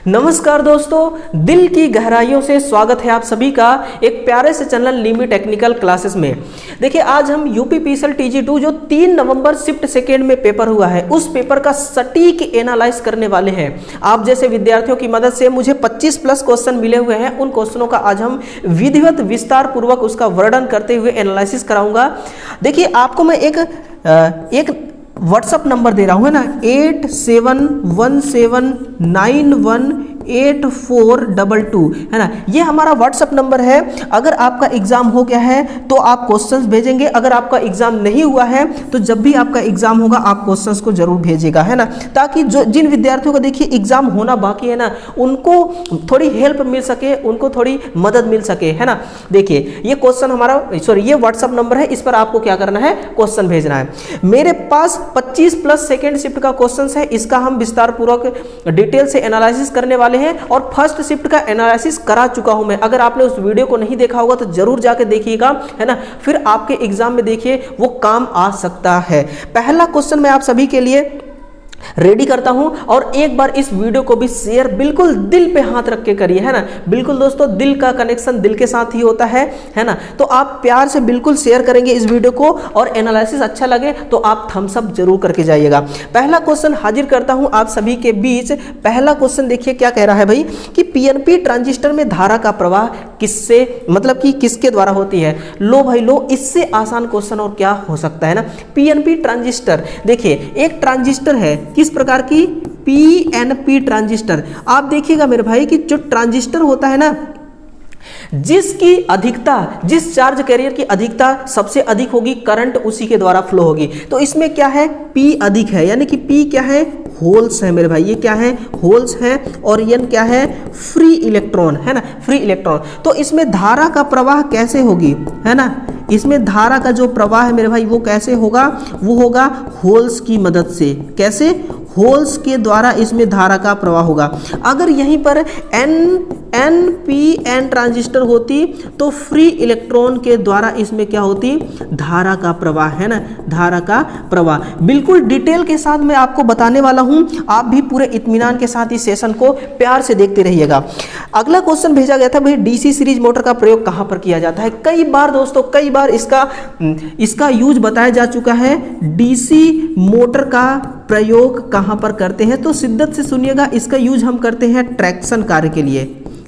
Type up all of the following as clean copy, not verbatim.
नमस्कार दोस्तों, दिल की गहराइयों से स्वागत है आप सभी का एक प्यारे से चैनल लिमी टेक्निकल क्लासेस में। देखिए, आज हम यूपीपीएसएल TG2 जो 3 नवंबर शिफ्ट सेकेंड में पेपर हुआ है, उस पेपर का सटीक एनालाइज करने वाले हैं। आप जैसे विद्यार्थियों की मदद से मुझे 25 प्लस क्वेश्चन मिले हुए हैं। उन क्वेश्चनों का आज हम विधिवत विस्तार पूर्वक उसका वर्णन करते हुए एनालिसिस कराऊंगा। देखिए, आपको मैं एक व्हाट्सअप नंबर दे रहा हूँ, है ना, 8717918422, है ना। ये हमारा व्हाट्सअप नंबर है। अगर आपका एग्जाम हो गया है तो आप क्वेश्चंस भेजेंगे, अगर आपका एग्जाम नहीं हुआ है तो जब भी आपका एग्जाम होगा आप क्वेश्चंस को जरूर भेजिएगा, है ना, ताकि जो जिन विद्यार्थियों को देखिए एग्जाम होना बाकी है ना, उनको थोड़ी हेल्प मिल सके, उनको थोड़ी मदद मिल सके, है ना। देखिए, ये क्वेश्चन हमारा ये व्हाट्सअप नंबर है, इस पर आपको क्या करना है, क्वेश्चन भेजना है। मेरे पास 25 प्लस सेकेंड शिफ्ट का क्वेश्चन है, इसका हम विस्तार पूर्वक डिटेल से एनालिसिस करने वाले हैं और फर्स्ट शिफ्ट का एनालिसिस करा चुका हूं मैं। अगर आपने उस वीडियो को नहीं देखा होगा तो जरूर जाके देखिएगा, है ना, फिर आपके एग्जाम में देखिए वो काम आ सकता है। पहला क्वेश्चन मैं आप सभी के लिए रेडी करता हूं और एक बार इस वीडियो को भी शेयर बिल्कुल दिल पे हाथ रख के करिए, है ना। बिल्कुल दोस्तों, दिल का कनेक्शन दिल के साथ ही होता है ना। तो आप प्यार से बिल्कुल शेयर करेंगे इस वीडियो को और एनालिसिस अच्छा लगे तो आप थम्स अप जरूर करके जाइएगा। पहला क्वेश्चन हाजिर करता हूं आप सभी के बीच। पहला क्वेश्चन देखिए क्या कह रहा है भाई, कि पीएनपी ट्रांजिस्टर में धारा का प्रवाह किससे, मतलब कि किसके द्वारा होती है। लो भाई लो, इससे आसान क्वेश्चन और क्या हो सकता है ना। पीएनपी ट्रांजिस्टर, देखिए एक ट्रांजिस्टर है, किस प्रकार की, पीएनपी ट्रांजिस्टर। आप देखिएगा मेरे भाई कि जो ट्रांजिस्टर होता है ना, जिसकी अधिकता, जिस चार्ज कैरियर की अधिकता सबसे अधिक होगी, करंट उसी के द्वारा फ्लो होगी। तो इसमें क्या है, P अधिक है, यानी कि P क्या है, होल्स है मेरे भाई, ये क्या है, होल्स है, और N क्या है, फ्री इलेक्ट्रॉन, है ना, फ्री इलेक्ट्रॉन। तो इसमें धारा का प्रवाह कैसे होगी, है ना, इसमें धारा का जो प्रवाह है मेरे भाई वो कैसे होगा, वो होगा होल्स की मदद से। कैसे, होल्स के द्वारा इसमें धारा का प्रवाह होगा। अगर यहीं पर NPN ट्रांजिस्टर होती तो फ्री इलेक्ट्रॉन के द्वारा इसमें क्या होती, धारा का प्रवाह, है ना, धारा का प्रवाह। बिल्कुल डिटेल के साथ मैं आपको बताने वाला हूं, आप भी पूरे इत्मीनान के साथ इस सेशन को प्यार से देखते रहिएगा। अगला क्वेश्चन भेजा गया था भाई, डीसी सीरीज मोटर का प्रयोग कहां पर किया जाता है। कई बार दोस्तों, कई बार इसका यूज बताया जा चुका है। डीसी मोटर का प्रयोग कहां पर करते हैं, तो शिद्दत से सुनिएगा, इसका यूज हम करते हैं ट्रैक्शन कार्य के लिए,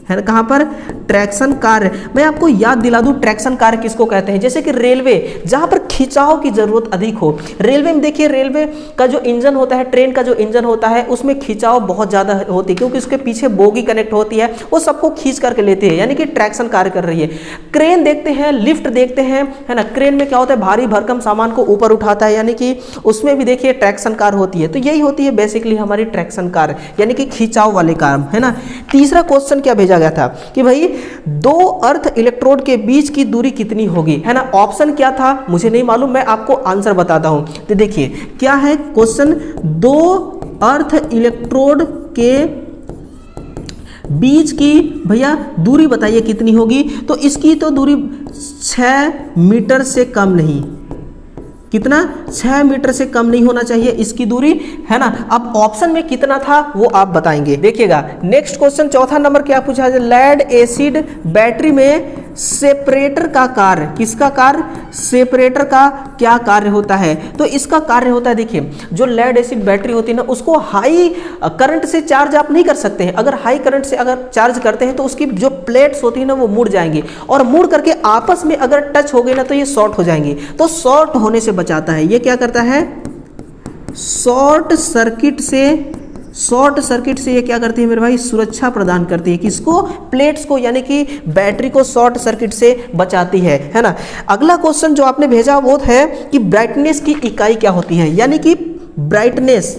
है ना। कहां पर, ट्रैक्शन कार्य। मैं आपको याद दिला दूं ट्रैक्शन कार्य किसको कहते हैं। जैसे कि रेलवे, जहां पर खिंचाव की जरूरत अधिक हो, रेलवे में देखिए, रेलवे का जो इंजन होता है, ट्रेन का जो इंजन होता है, उसमें खिंचाव बहुत ज्यादा होती है, क्योंकि उसके पीछे बोगी कनेक्ट होती है, वो सबको खींच करके लेती है, यानी कि ट्रैक्शन कार्य कर रही है। क्रेन देखते हैं, लिफ्ट देखते हैं, है ना, क्रेन में क्या होता है, भारी भरकम सामान को ऊपर उठाता है, यानी कि उसमें भी देखिए ट्रैक्शन कार्य होती है। तो यही होती है बेसिकली हमारी ट्रैक्शन कार्य, यानी कि खिंचाव वाले काम, है ना। तीसरा क्वेश्चन क्या भेजा गया था कि भाई दो अर्थ इलेक्ट्रोड के बीच की दूरी कितनी होगी, है ना। ऑप्शन क्या था मुझे नहीं मालूम, मैं आपको आंसर बताता हूं। तो देखिए क्या है क्वेश्चन, दो अर्थ इलेक्ट्रोड के बीच की भैया दूरी बताइए कितनी होगी। तो इसकी तो दूरी 6 मीटर से कम नहीं, कितना, 6 मीटर से कम नहीं होना चाहिए इसकी दूरी, है ना। अब ऑप्शन में कितना था वो आप बताएंगे। देखिएगा नेक्स्ट क्वेश्चन, चौथा नंबर क्या पूछा है, लेड एसिड बैटरी में सेपरेटर का कार्य, किसका कार्य, सेपरेटर का क्या कार्य होता है। तो इसका कार्य होता है, देखिए जो लेड एसिड बैटरी होती है ना, उसको हाई करंट से चार्ज आप नहीं कर सकते हैं। अगर हाई करंट से अगर चार्ज करते हैं तो उसकी जो प्लेट्स होती है ना वो मुड़ जाएंगी, और मुड़ करके आपस में अगर टच हो गई ना तो ये शॉर्ट हो जाएंगी। तो शॉर्ट होने से बचाता है, ये क्या करता है, शॉर्ट सर्किट से ये क्या करती है मेरे भाई, सुरक्षा प्रदान करती है, किसको, प्लेट्स को, यानी कि बैटरी को शॉर्ट सर्किट से बचाती है ना। अगला क्वेश्चन जो आपने भेजा वो है कि ब्राइटनेस की इकाई क्या होती है, यानी कि ब्राइटनेस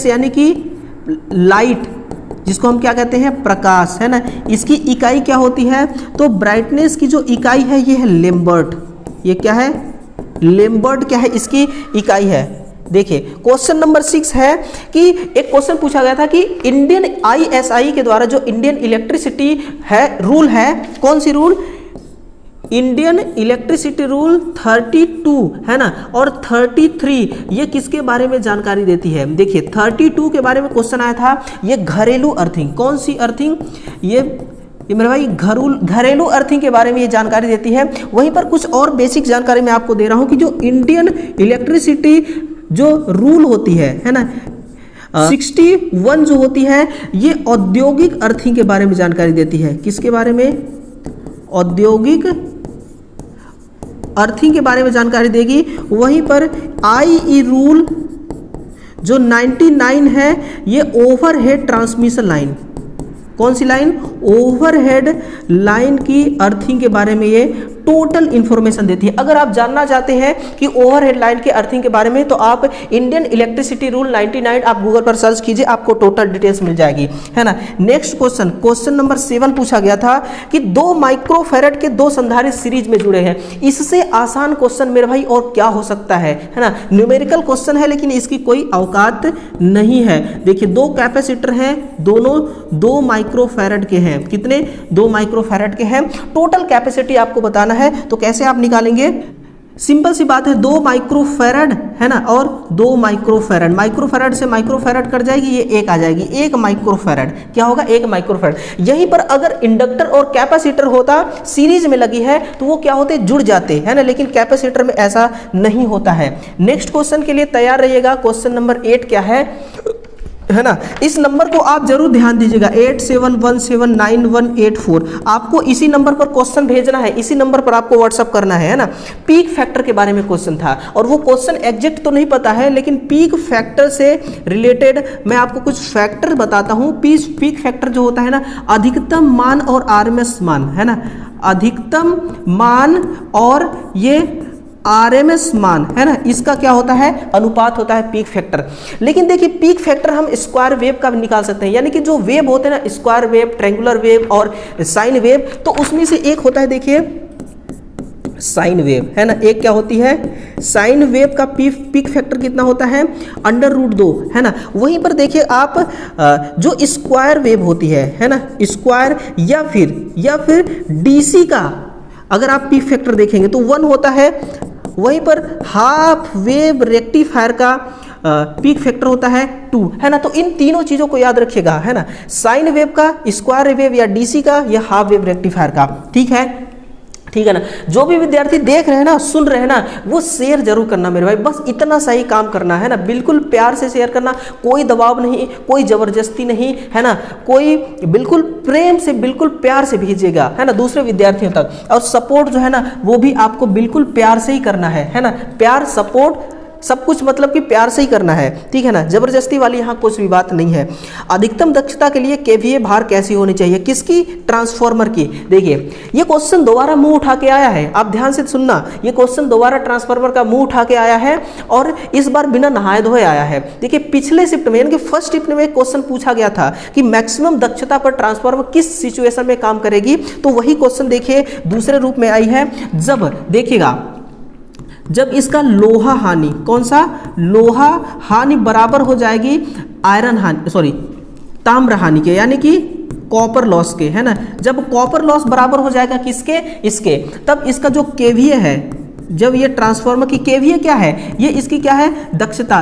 यानी कि लाइट, जिसको हम क्या कहते हैं, प्रकाश, है ना। इसकी इकाई क्या होती है, तो ब्राइटनेस की जो इकाई है ये है लेम्बर्ट। ये क्या है, लेम्बर्ट क्या है, इसकी इकाई है। देखिए क्वेश्चन नंबर 6 है कि एक क्वेश्चन पूछा गया था कि इंडियन ISI के द्वारा जो इंडियन इलेक्ट्रिसिटी है रूल है, कौन सी रूल, इंडियन इलेक्ट्रिसिटी रूल 32 है ना और 33 ये किसके बारे में जानकारी देती है? देखिए 32 के बारे में क्वेश्चन आया था, ये घरेलू अर्थिंग, कौन सी अर्थिंग? ये मेरे भाई घरेलू अर्थिंग के बारे में ये जानकारी देती है। वहीं पर कुछ और बेसिक जानकारी मैं आपको दे रहा हूं कि जो इंडियन इलेक्ट्रिसिटी जो रूल होती है ना 61 जो होती है, ये औद्योगिक अर्थिंग के बारे में जानकारी देती है। किसके बारे में? औद्योगिक अर्थिंग के बारे में जानकारी देगी। वहीं पर आईई रूल जो 99 है, ये ओवरहेड ट्रांसमिशन लाइन, कौन सी लाइन? ओवरहेड लाइन की अर्थिंग के बारे में ये टोटल इंफॉर्मेशन देती है। अगर आप जानना चाहते हैं कि ओवरहेड लाइन के अर्थिंग के बारे में, तो आप इंडियन इलेक्ट्रिसिटी रूल 99 आप गूगल पर सर्च कीजिए, आपको टोटल डिटेल्स मिल जाएगी, है ना। नेक्स्ट क्वेश्चन, क्वेश्चन नंबर 7 पूछा गया था कि 2 माइक्रोफैरड के 2 संधारित्र सीरीज में जुड़े हैं। इससे आसान क्वेश्चन मेरे भाई और क्या हो सकता है ना। न्यूमेरिकल क्वेश्चन है लेकिन इसकी कोई औकात नहीं है। देखिए 2 कैपेसिटर हैं, दोनों 2 माइक्रोफैरड के हैं। कितने? 2 माइक्रोफैरड के हैं। टोटल कैपेसिटी आपको बताना है, तो कैसे आप निकालेंगे? सिंपल सी बात है, 2 माइक्रोफैरड है ना और 2 माइक्रोफैरड, माइक्रोफैरड से माइक्रोफैरड कट जाएगी, ये 1 आ जाएगी, 1 माइक्रोफैरड क्या होगा? 1 माइक्रोफैरड। यहीं पर अगर इंडक्टर और कैपेसिटर होता, सीरीज में लगी है, तो वो क्या होते? जुड़ जाते है ना, लेकिन कैपेसिटर में ऐसा नहीं होता है। नेक्स्ट क्वेश्चन के लिए तैयार रहिएगा। क्वेश्चन नंबर 8 क्या है ना, इस नंबर को आप जरूर ध्यान दीजिएगा, 87179184। आपको इसी नंबर पर क्वेश्चन भेजना है, इसी नंबर पर आपको व्हाट्सअप करना है ना। पीक फैक्टर के बारे में क्वेश्चन था और वो क्वेश्चन एग्जैक्ट तो नहीं पता है, लेकिन पीक फैक्टर से रिलेटेड मैं आपको कुछ फैक्टर बताता हूं। पीक फैक्टर जो होता है ना, अधिकतम मान और आरएमएस मान, है ना, अधिकतम मान और ये आरएमएस मान, है ना, इसका क्या होता है? अनुपात होता है पीक फैक्टर। लेकिन देखिए पीक फैक्टर हम स्क्वायर वेव का भी निकाल सकते हैं, यानी कि जो वेव होते हैं ना, स्क्वायर वेव, ट्रायंगुलर वेव और साइन वेव, तो उसमें से एक होता है, देखिए साइन वेव, है ना। एक क्या होती है? साइन वेव का पीक फैक्टर कितना होता है? √2, है ना। वहीं पर देखिए आप जो स्क्वायर वेव होती है ना, स्क्वायर या फिर डीसी का अगर आप पीक फैक्टर देखेंगे तो 1 होता है। वहीं पर हाफ वेव रेक्टिफायर का पीक फैक्टर होता है 2, है ना। तो इन तीनों चीजों को याद रखिएगा, है ना, साइन वेव का, स्क्वायर वेव या डीसी का या हाफ वेव रेक्टिफायर का, ठीक है ना। जो भी विद्यार्थी देख रहे हैं ना, सुन रहे हैं ना, वो शेयर जरूर करना मेरे भाई, बस इतना सही काम करना है ना, बिल्कुल प्यार से शेयर करना, कोई दबाव नहीं, कोई जबरदस्ती नहीं, है ना, कोई बिल्कुल प्रेम से, बिल्कुल प्यार से भेजिएगा, है ना, दूसरे विद्यार्थियों तक। और सपोर्ट जो है ना, वो भी आपको बिल्कुल प्यार से ही करना है ना, प्यार, सपोर्ट, सब कुछ मतलब कि प्यार से ही करना है, ठीक है ना, जबरदस्ती वाली यहाँ कुछ भी बात नहीं है। अधिकतम दक्षता के लिए केवीए भार कैसी होनी चाहिए? किसकी? ट्रांसफार्मर की। देखिए ये क्वेश्चन दोबारा मुंह उठा के आया है, आप ध्यान से सुनना, ये क्वेश्चन दोबारा ट्रांसफार्मर का मुंह उठा के आया है और इस बार बिना नहाए धोए आया है। देखिए पिछले शिफ्ट में, यानी कि फर्स्ट शिफ्ट में क्वेश्चन पूछा गया था कि मैक्सिमम दक्षता पर ट्रांसफार्मर किस सिचुएशन में काम करेगी, तो वही क्वेश्चन देखिए दूसरे रूप में आई है। जब देखिएगा, जब इसका लोहा हानि, कौन सा? लोहा हानि बराबर हो जाएगी आयरन हानि, सॉरी ताम्र हानि के, यानी कि कॉपर लॉस के, है ना। जब कॉपर लॉस बराबर हो जाएगा किसके? इसके, तब इसका जो केवीए है, जब ये ट्रांसफार्मर की केवीए क्या है? ये इसकी क्या है? दक्षता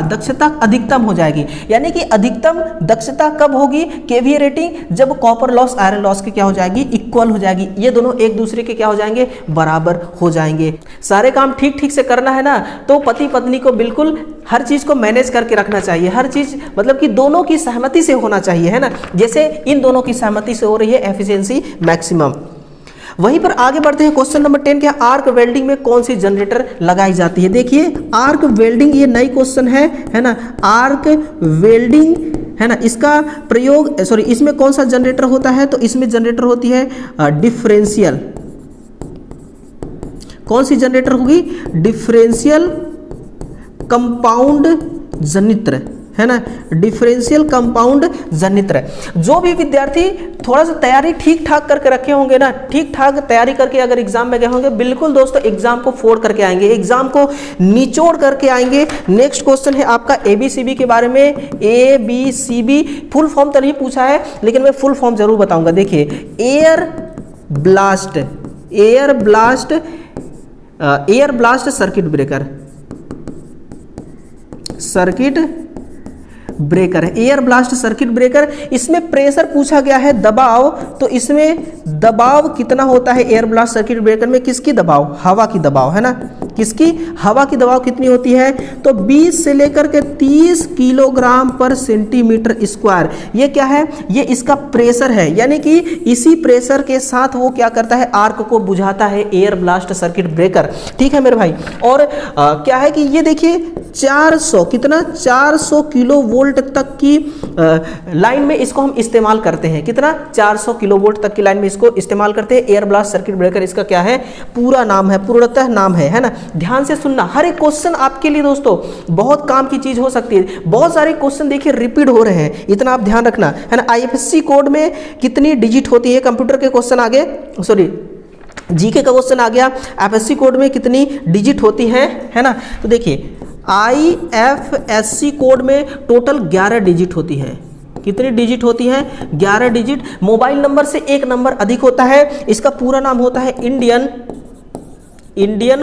अधिकतम हो जाएगी। यानी कि अधिकतम दक्षता कब होगी? केवीए रेटिंग जब कॉपर लॉस आयरन लॉस की क्या हो जाएगी? इक्वल हो जाएगी। ये दोनों एक दूसरे के क्या हो जाएंगे? बराबर हो जाएंगे। सारे काम ठीक ठीक से करना है ना, तो पति पत्नी को बिल्कुल हर चीज को मैनेज करके रखना चाहिए। हर चीज मतलब कि दोनों की सहमति से होना चाहिए, है ना, जैसे इन दोनों की सहमति से हो रही है एफिशिएंसी मैक्सिमम। वहीं पर आगे बढ़ते हैं। क्वेश्चन नंबर 10 क्या? आर्क वेल्डिंग में कौन सी जनरेटर लगाई जाती है? देखिए आर्क वेल्डिंग, ये नई क्वेश्चन है ना। आर्क वेल्डिंग, है ना, इसका प्रयोग, सॉरी, इसमें कौन सा जनरेटर होता है? तो इसमें जनरेटर होती है डिफरेंशियल। कौन सी जनरेटर होगी? डिफरेंशियल कंपाउंड जनित्र, है ना, डिफरेंशियल कंपाउंड जनित्र। जो भी विद्यार्थी थोड़ा सा तैयारी ठीक ठाक करके रखे होंगे ना, ठीक ठाक तैयारी करके अगर एग्जाम में गए होंगे, बिल्कुल दोस्तों एग्जाम को फोड़ करके आएंगे, एग्जाम को निचोड़ करके आएंगे। नेक्स्ट क्वेश्चन है आपका ABCB के बारे में। ABCB फुल फॉर्म तो नहीं पूछा है, लेकिन मैं फुल फॉर्म जरूर बताऊंगा। देखिए air blast, air blast circuit breaker है, एयर ब्लास्ट सर्किट ब्रेकर। इसमें प्रेशर पूछा गया है, दबाव, तो इसमें दबाव कितना होता है एयर ब्लास्ट सर्किट ब्रेकर में? किसकी दबाव? हवा की दबाव, है ना। किसकी? हवा की दबाव कितनी होती है? तो 20 से लेकर के 30 किलोग्राम पर सेंटीमीटर स्क्वायर। ये क्या है? ये इसका प्रेशर है, यानी कि इसी प्रेशर के साथ वो क्या करता है? आर्क को बुझाता है एयर ब्लास्ट सर्किट ब्रेकर। ठीक है मेरे भाई। और क्या है कि ये देखिए 400 कितना 400 किलो वोल्ट तक की लाइन में इसको हम इस्तेमाल करते हैं। कितना? 400 किलो वोल्ट तक की लाइन में इसको इस्तेमाल करते हैं। एयर ब्लास्ट सर्किट ब्रेकर इसका क्या है? पूरा नाम है, पूर्णतः नाम है ना। ध्यान से सुनना, हर एक क्वेश्चन आपके लिए दोस्तों बहुत काम की चीज हो सकती है। बहुत सारे क्वेश्चन देखिए रिपीट हो रहे हैं, इतना आप ध्यान रखना, है ना। आईएफएससी कोड में कितनी डिजिट होती है? कंप्यूटर के क्वेश्चन आगे, सॉरी जीके का क्वेश्चन आ गया। आईएफएससी कोड में कितनी डिजिट होती है ना। तो देखिए आईएफएससी कोड में टोटल 11 डिजिट होती है। कितनी डिजिट होती है? 11 डिजिट। मोबाइल नंबर से एक नंबर अधिक होता है। इसका पूरा नाम होता है इंडियन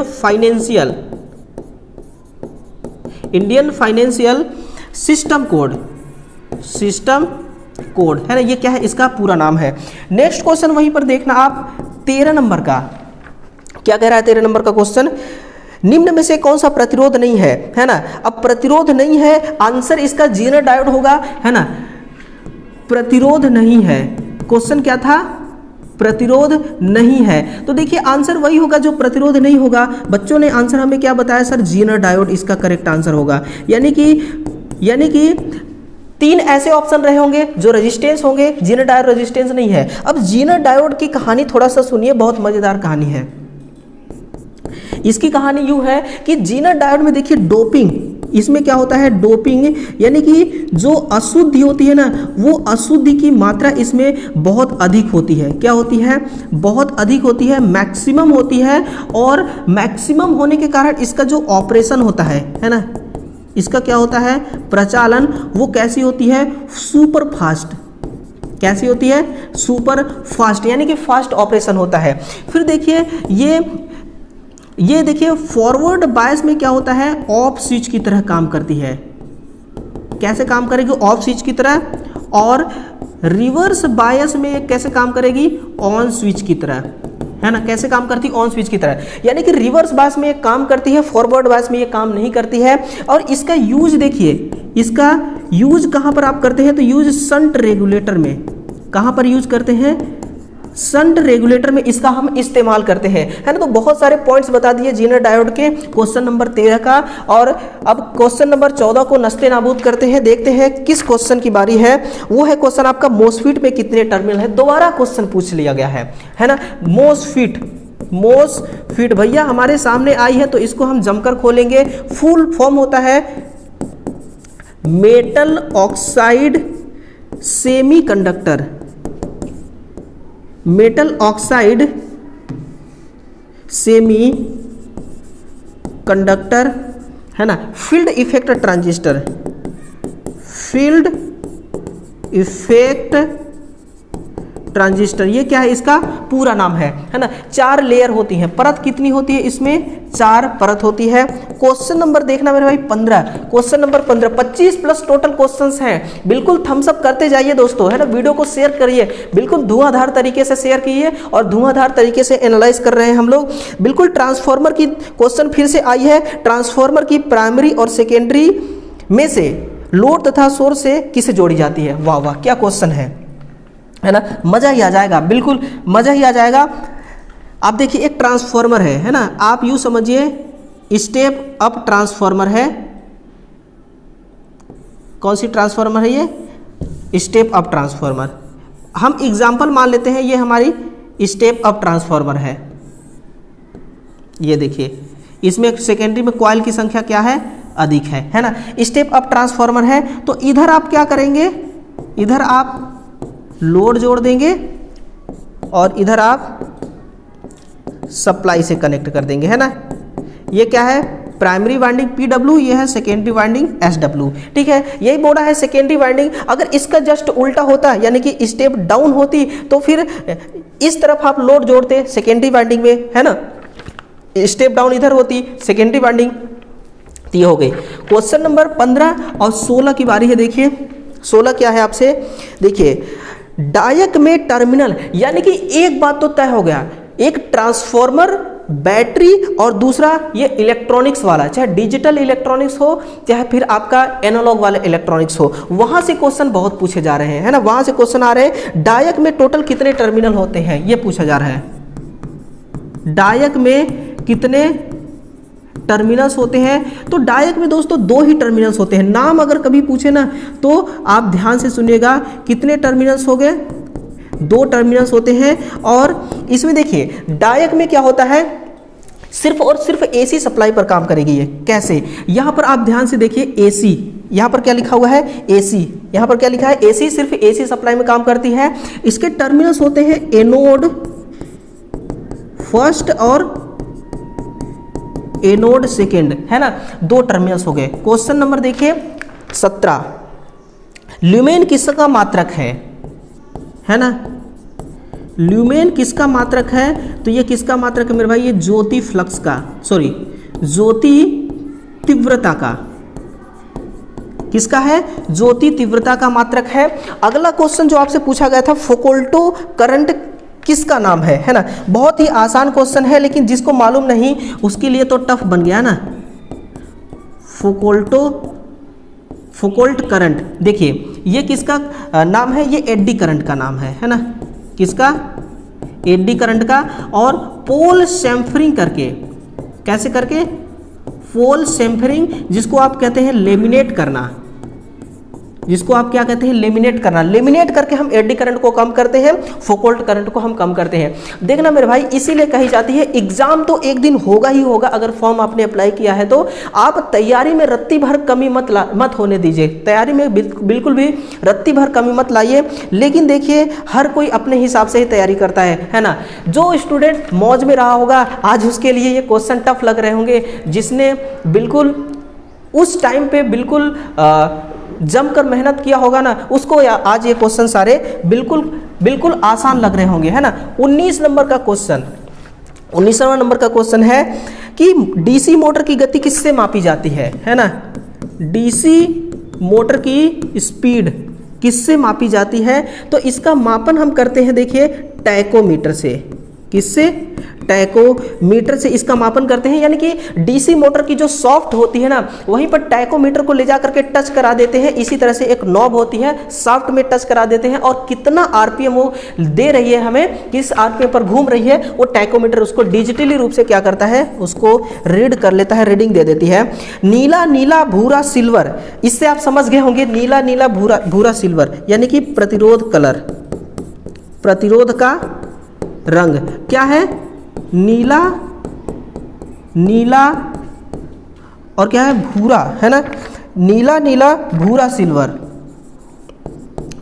फाइनेंशियल सिस्टम कोड है ना। ये क्या है? इसका पूरा नाम है। नेक्स्ट क्वेश्चन वहीं पर देखना आप 13 नंबर का। क्या कह रहा है 13 नंबर का क्वेश्चन? निम्न में से कौन सा प्रतिरोध नहीं है ना। अब प्रतिरोध नहीं है, आंसर इसका जीनर डायोड होगा, है ना। प्रतिरोध नहीं है, क्वेश्चन क्या था? प्रतिरोध नहीं है। तो देखिए आंसर वही होगा जो प्रतिरोध नहीं होगा। बच्चों ने आंसर हमें क्या बताया सर? जीनर डायोड इसका करेक्ट आंसर होगा। यानी कि 3 ऐसे ऑप्शन रहे होंगे जो रेजिस्टेंस होंगे, जीनर डायोड रेजिस्टेंस नहीं है। अब जीनर डायोड की कहानी थोड़ा सा सुनिए, बहुत मजेदार कहानी है। इसकी कहानी यूं है कि जीनर डायोड में देखिए डोपिंग, इसमें क्या होता है? डोपिंग, यानी कि जो अशुद्धि होती है ना, वो अशुद्धि की मात्रा इसमें बहुत अधिक होती है। क्या होती है? बहुत अधिक होती है, मैक्सिमम होती है। और मैक्सिमम होने के कारण इसका जो ऑपरेशन होता है ना, इसका क्या होता है? प्रचालन, वो कैसी होती है? Super fast. कैसी होती है? सुपर फास्ट, यानी कि फास्ट ऑपरेशन होता है। फिर देखिए ये देखिए फॉरवर्ड बायस में क्या होता है? ऑफ स्विच की तरह काम करती है। कैसे काम करेगी? ऑफ स्विच की तरह। और रिवर्स बायस में कैसे काम करेगी? ऑन स्विच की तरह, है ना। कैसे काम करती? ऑन स्विच की तरह। यानी कि रिवर्स बायस में ये काम करती है, फॉरवर्ड बायस में ये काम नहीं करती है। और इसका यूज देखिए, इसका यूज कहाँ पर आप करते हैं? तो यूज शंट रेगुलेटर में। कहाँ पर यूज करते हैं? शंट रेगुलेटर में इसका हम इस्तेमाल करते हैं, है ना। तो बहुत सारे पॉइंट्स बता दिए जीनर डायोड के क्वेश्चन नंबर 13 का। और अब क्वेश्चन नंबर 14 को नस्ते नाबूद करते हैं। देखते हैं किस क्वेश्चन की बारी है। वो है क्वेश्चन आपका मोसफीट में कितने टर्मिनल है। दोबारा क्वेश्चन पूछ लिया गया है ना। मोसफीट भैया हमारे सामने आई है, तो इसको हम जमकर खोलेंगे। फुल फॉर्म होता है metal oxide semiconductor. Metal oxide semi conductor, है ना। Field effect transistor, field effect transistor, ये क्या है? इसका पूरा नाम है ना। 4 लेयर होती हैं। परत कितनी होती है? इसमें 4 परत होती है। क्वेश्चन नंबर देखना मेरे भाई 15। Question number 15, 25 plus total questions हैं। बिल्कुल थम्स अप करते जाइए दोस्तों, है ना। वीडियो को शेयर करिए, बिल्कुल धुआंधार तरीके से शेयर कीजिए। और धुआंधार तरीके से एनालाइज कर रहे हैं हम लोग। बिल्कुल ट्रांसफॉर्मर की क्वेश्चन फिर से आई है। ट्रांसफॉर्मर की प्राइमरी और सेकेंडरी में से लोड तथा सोर्स से किसे जोड़ी जाती है? वाह वाह, क्या क्वेश्चन है ना। मजा ही आ जाएगा, बिल्कुल मजा ही आ जाएगा। आप देखिए एक ट्रांसफॉर्मर है ना। आप यूं समझिए स्टेप अप ट्रांसफॉर्मर है। कौन सी ट्रांसफॉर्मर है? ये स्टेप अप ट्रांसफॉर्मर। हम एग्जांपल मान लेते हैं, ये हमारी स्टेप अप ट्रांसफॉर्मर है। ये देखिए इसमें सेकेंडरी में कॉइल की संख्या क्या है? अधिक है ना। स्टेप अप ट्रांसफॉर्मर है। तो इधर आप क्या करेंगे? इधर आप लोड जोड़ देंगे और इधर आप सप्लाई से कनेक्ट कर देंगे, है ना। ये क्या है? प्राइमरी वाइंडिंग PW, ये है सेकेंडरी वाइंडिंग SW। ठीक है, यही बोला है सेकेंडरी वाइंडिंग। अगर इसका जस्ट उल्टा होता, यानी कि स्टेप डाउन होती, तो फिर इस तरफ आप लोड जोड़ते सेकेंडरी वाइंडिंग में, है ना, स्टेप डाउन इधर होती सेकेंडरी वाइंडिंग। तो ये हो गई क्वेश्चन नंबर 15 और 16 की बारी है। देखिए 16 क्या है आपसे, देखिए डायक में टर्मिनल, यानी कि एक बात तो तय हो गया, एक ट्रांसफॉर्मर, बैटरी और दूसरा ये इलेक्ट्रॉनिक्स वाला, चाहे डिजिटल इलेक्ट्रॉनिक्स हो चाहे फिर आपका एनालॉग वाला इलेक्ट्रॉनिक्स हो, वहां से क्वेश्चन बहुत पूछे जा रहे हैं, है ना, वहां से क्वेश्चन आ रहे हैं। डायक में टोटल कितने टर्मिनल होते हैं ये पूछा जा रहा है। डायक में कितने टर्मिनल्स होते हैं? तो डायक में दोस्तों 2 ही टर्मिनल्स होते हैं। नाम अगर कभी पूछे ना तो आप ध्यान से सुनिएगा, कितने टर्मिनल्स हो गए? 2 टर्मिनल्स होते हैं। और इसमें देखिए डायक में क्या होता है, सिर्फ और सिर्फ एसी सप्लाई पर काम करेगी ये। कैसे? यहां पर आप ध्यान से देखिए, एसी, यहां पर क्या लिखा हुआ है, एसी, यहां पर क्या लिखा है, एसी, सिर्फ एसी सप्लाई में काम करती है। इसके टर्मिनल्स होते हैं एनोड फर्स्ट और एनोड सेकेंड, है ना, 2 टर्मिनल्स हो गए। क्वेश्चन नंबर देखिए 17, ल्यूमेन किसका मात्रक है ना, ल्यूमेन किसका मात्रक है? तो ये किसका मात्रक है मेरे भाई, ये ज्योति फ्लक्स का, सॉरी ज्योति तीव्रता का, किसका है, ज्योति तीव्रता का मात्रक है। अगला क्वेश्चन जो आपसे पूछा गया था, फोकोल्टो करंट किसका नाम है ना, बहुत ही आसान क्वेश्चन है, लेकिन जिसको मालूम नहीं उसके लिए तो टफ बन गया ना। फोकोल्ट करंट, देखिए ये किसका नाम है, ये एडी करंट का नाम है ना, किसका, एडी करंट का। और पोल सैम्फरिंग करके, कैसे करके, पोल सैम्फरिंग, जिसको आप कहते हैं लेमिनेट करना, जिसको आप क्या कहते हैं, लेमिनेट करना। लेमिनेट करके हम एडी करंट को कम करते हैं, फोकोल्ट करंट को हम कम करते हैं। देखना मेरे भाई, इसीलिए कही जाती है एग्जाम तो एक दिन होगा ही होगा। अगर फॉर्म आपने अप्लाई किया है तो आप तैयारी में रत्ती भर कमी मत होने दीजिए, तैयारी में बिल्कुल भी रत्ती भर कमी मत लाइए। लेकिन देखिए हर कोई अपने हिसाब से ही तैयारी करता है ना। जो स्टूडेंट मौज में रहा होगा आज उसके लिए ये क्वेश्चन टफ लग रहे होंगे, जिसने बिल्कुल उस टाइम पे बिल्कुल जमकर मेहनत किया होगा ना, उसको आज ये क्वेश्चन सारे बिल्कुल आसान लग रहे होंगे, है ना। 19 नंबर का क्वेश्चन, 19वां नंबर का क्वेश्चन है कि डीसी मोटर की गति किससे मापी जाती है ना, डीसी मोटर की स्पीड किससे मापी जाती है? तो इसका मापन हम करते हैं, देखिए टैकोमीटर से। किससे? टैकोमीटर से इसका मापन करते हैं। यानी कि डीसी मोटर की जो सॉफ्ट होती है ना, वहीं पर टैकोमीटर को ले जा करके टच करा देते हैं। इसी तरह से एक नॉब होती है, सॉफ्ट में टच करा देते हैं और कितना आरपीएम वो दे रही है हमें, किस आरपीएम पर घूम रही है, वो टैकोमीटर उसको डिजिटली रूप से क्या करता है, उसको रीड कर लेता है, रीडिंग दे देती है। नीला नीला भूरा सिल्वर, इससे आप समझ गए होंगे, नीला नीला भूरा सिल्वर यानी कि प्रतिरोध कलर, प्रतिरोध का रंग क्या है, नीला नीला और क्या है, भूरा, है ना, नीला नीला भूरा सिल्वर,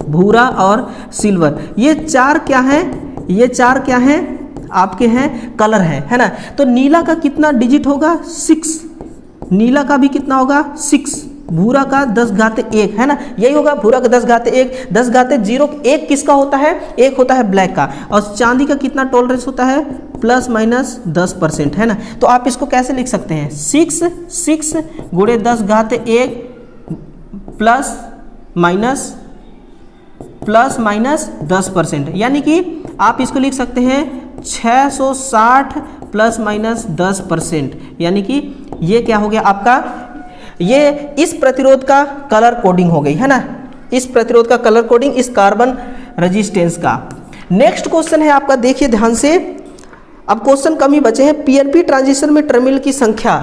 भूरा और सिल्वर, ये 4 क्या है, ये 4 क्या है आपके हैं कलर है ना। तो नीला का कितना डिजिट होगा, 6, नीला का भी कितना होगा 6, भूरा का 10⁻1 है ना, यही होगा भूरा का 10⁻1, 10⁻0 1 किसका होता है, 1 होता है ब्लैक का। और चांदी का कितना टॉलरेंस होता है, +-10% है ना। तो आप इसको कैसे लिख सकते हैं, 6 × 10⁻1 +-10%, यानी कि आप इसको लिख सकते हैं 660 +-10%, यानी कि ये क्या हो गया आपका, ये इस प्रतिरोध का कलर कोडिंग हो गई, है ना, इस प्रतिरोध का कलर कोडिंग इस कार्बन रेजिस्टेंस का। नेक्स्ट क्वेश्चन है आपका, देखिए ध्यान से, अब क्वेश्चन कम ही बचे हैं। पीएनपी ट्रांजिस्टर में टर्मिनल की संख्या,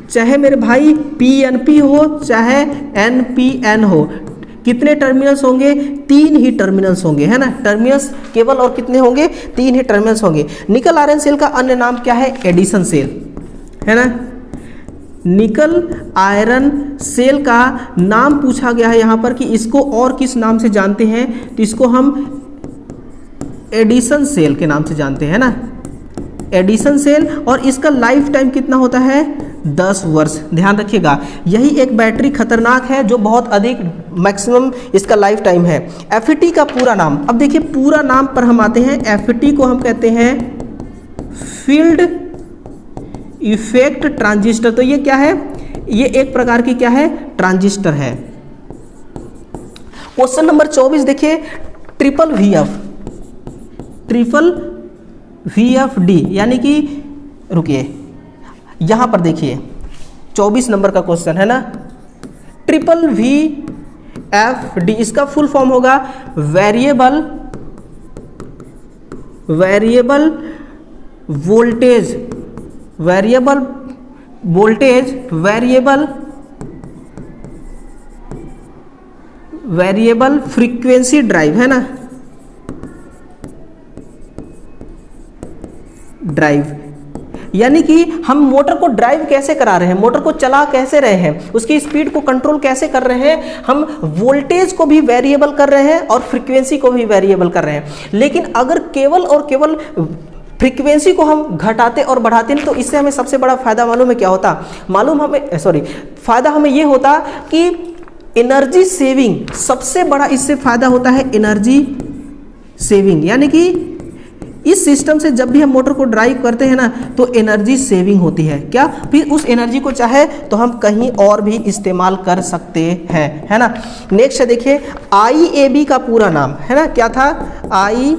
चाहे मेरे भाई पीएनपी हो चाहे एनपीएन हो, कितने टर्मिनल्स होंगे, 3 ही टर्मिनल्स होंगे, है ना। टर्मिनल्स केवल और कितने होंगे, 3 ही टर्मिनल्स होंगे। निकल आयरन सेल का अन्य नाम क्या है, एडिशन सेल, है ना। निकल आयरन सेल का नाम पूछा गया है यहाँ पर कि इसको और किस नाम से जानते हैं, तो इसको हम एडिशन सेल के नाम से जानते हैं ना, एडिशन सेल, और इसका लाइफ टाइम कितना होता है 10 वर्ष। ध्यान रखिएगा, यही एक बैटरी खतरनाक है जो बहुत अधिक मैक्सिमम इसका लाइफ टाइम है। FET का पूरा नाम, अब देखिए पूरा नाम पर हम आते हैं। FET को हम कहते हैं फील्ड इफेक्ट ट्रांजिस्टर। तो ये क्या है, ये एक प्रकार की क्या है, ट्रांजिस्टर है। क्वेश्चन नंबर 24 देखिए, ट्रिपल VFD यानी कि, रुकिए यहां पर देखिए 24 नंबर का क्वेश्चन है ना, ट्रिपल VFD इसका फुल फॉर्म होगा variable voltage variable frequency drive, है ना, ड्राइव। यानी कि हम मोटर को ड्राइव कैसे करा रहे हैं, मोटर को चला कैसे रहे हैं, उसकी स्पीड को कंट्रोल कैसे कर रहे हैं, हम वोल्टेज को भी वेरिएबल कर रहे हैं और फ्रीक्वेंसी को भी वेरिएबल कर रहे हैं। लेकिन अगर केवल और केवल फ्रीक्वेंसी को हम घटाते और बढ़ाते हैं तो इससे हमें सबसे बड़ा फायदा मालूम है क्या होता, फायदा हमें ये होता कि एनर्जी सेविंग, सबसे बड़ा इससे फायदा होता है एनर्जी सेविंग। यानी कि इस सिस्टम से जब भी हम मोटर को ड्राइव करते हैं ना तो एनर्जी सेविंग होती है। क्या, फिर उस एनर्जी को चाहे तो हम कहीं और भी इस्तेमाल कर सकते हैं, है ना। नेक्स्ट है देखिए, IAB का पूरा नाम है ना, क्या था, IAB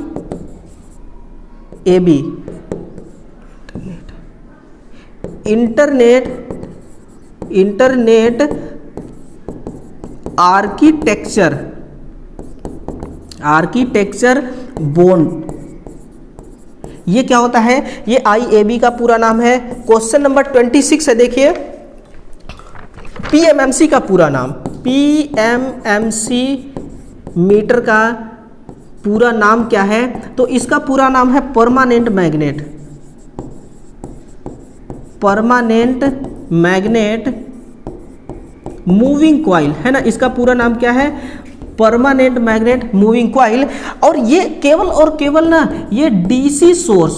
इंटरनेट आर्किटेक्चर बोर्ड। ये क्या होता है, ये IAB का पूरा नाम है। क्वेश्चन नंबर 26 है देखिए, PMMC का पूरा नाम, PMMC मीटर का पूरा नाम क्या है, तो इसका पूरा नाम है परमानेंट मैग्नेट मूविंग कॉइल, है ना। इसका पूरा नाम क्या है, परमानेंट मैग्नेट मूविंग कॉइल। और ये केवल और केवल ना, ये डीसी सोर्स,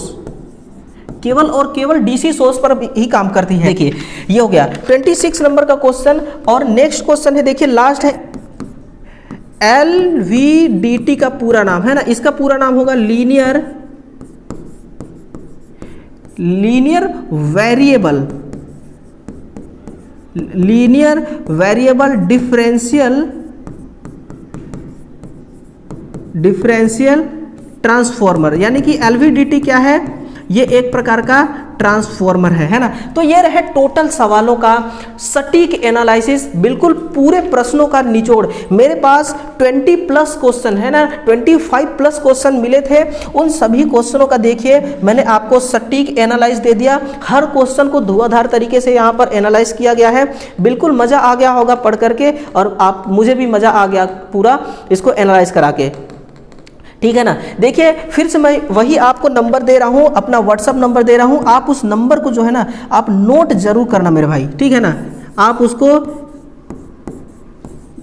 केवल और केवल डीसी सोर्स पर ही काम करती है। देखिए ये हो गया 26 नंबर का क्वेश्चन। और नेक्स्ट क्वेश्चन है देखिए, लास्ट है LVDT का पूरा नाम, है ना। इसका पूरा नाम होगा लीनियर वेरिएबल डिफरेंशियल ट्रांसफॉर्मर। यानी कि LVDT क्या है, ये एक प्रकार का ट्रांसफॉर्मर है ना। तो ये रहे टोटल सवालों का सटीक एनालिसिस, बिल्कुल पूरे प्रश्नों का निचोड़। मेरे पास 20+ क्वेश्चन है ना, 25+ क्वेश्चन मिले थे। उन सभी क्वेश्चनों का देखिए मैंने आपको सटीक एनालाइज दे दिया। हर क्वेश्चन को धुआंधार तरीके से यहाँ पर एनालाइज किया गया है। बिल्कुल मजा आ गया होगा पढ़ करके, और आप मुझे भी मजा आ गया पूरा इसको एनालाइज करा के, ठीक है ना। देखिए फिर से मैं वही आपको नंबर दे रहा हूँ, अपना व्हाट्सअप नंबर दे रहा हूँ। आप उस नंबर को जो है ना आप नोट जरूर करना मेरे भाई, ठीक है ना। आप उसको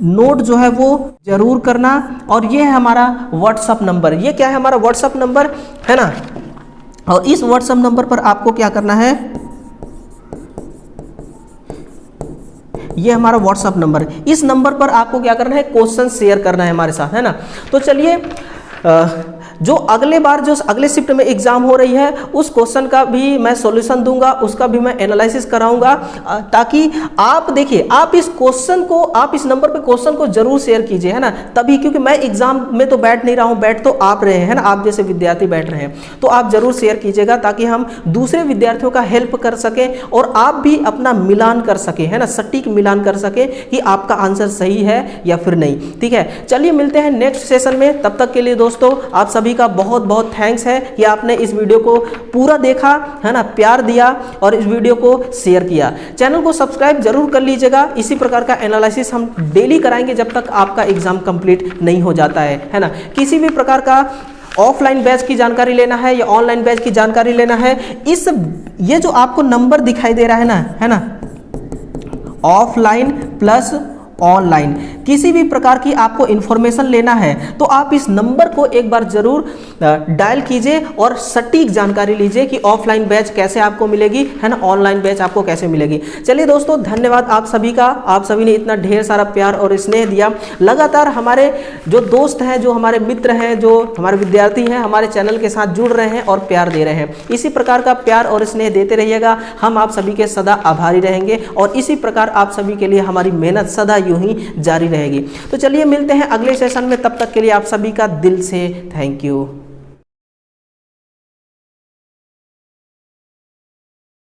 नोट जो है वो जरूर करना। और ये है हमारा व्हाट्सअप नंबर। ये क्या है, हमारा व्हाट्सअप नंबर है ना। और इस व्हाट्सअप नंबर पर आपको क्या करना है, ये हमारा व्हाट्सअप नंबर, इस नंबर पर आपको क्या करना है, क्वेश्चन शेयर करना है हमारे साथ, है ना। तो चलिए जो अगले शिफ्ट में एग्जाम हो रही है उस क्वेश्चन का भी मैं सॉल्यूशन दूंगा, उसका भी मैं एनालिसिस कराऊंगा, ताकि आप देखिए आप इस नंबर पे क्वेश्चन को जरूर शेयर कीजिए, है ना। तभी, क्योंकि मैं एग्जाम में तो बैठ नहीं रहा हूं, बैठ तो आप रहे हैं ना, आप जैसे विद्यार्थी बैठ रहे हैं, तो आप जरूर शेयर कीजिएगा ताकि हम दूसरे विद्यार्थियों का हेल्प कर सकें और आप भी अपना मिलान कर सके, है ना, सटीक मिलान कर सके कि आपका आंसर सही है या फिर नहीं। ठीक है, चलिए मिलते हैं नेक्स्ट सेशन में। तब तक के लिए दोस्तों आप सभी का बहुत बहुत थैंक्स है कि आपने इस वीडियो को पूरा देखा, है ना, प्यार दिया और इस वीडियो को शेयर किया। चैनल को सब्सक्राइब जरूर कर लीजिएगा। इसी प्रकार का एनालिसिस हम डेली कराएंगे जब तक आपका एग्जाम कंप्लीट नहीं हो जाता है ना। किसी भी प्रकार का ऑफलाइन बैच की जानकारी लेना है या ऑनलाइन बैच की जानकारी लेना है, ये जो आपको नंबर दिखाई दे रहा है ना, ऑफलाइन प्लस ऑनलाइन। किसी भी प्रकार की आपको इन्फॉर्मेशन लेना है तो आप इस नंबर को एक बार जरूर डायल कीजिए और सटीक जानकारी लीजिए कि ऑफलाइन बैच कैसे आपको मिलेगी, है ना, ऑनलाइन बैच आपको कैसे मिलेगी। चलिए दोस्तों, धन्यवाद आप सभी का, आप सभी ने इतना ढेर सारा प्यार और स्नेह दिया। लगातार हमारे जो दोस्त हैं, जो हमारे मित्र हैं, जो हमारे विद्यार्थी हैं, हमारे चैनल के साथ जुड़ रहे हैं और प्यार दे रहे हैं। इसी प्रकार का प्यार और स्नेह देते रहिएगा, हम आप सभी के सदा आभारी रहेंगे और इसी प्रकार आप सभी के लिए हमारी मेहनत सदा यूं ही जारी रहेगी। तो चलिए मिलते हैं अगले सेशन में, तब तक के लिए आप सभी का दिल से थैंक यू।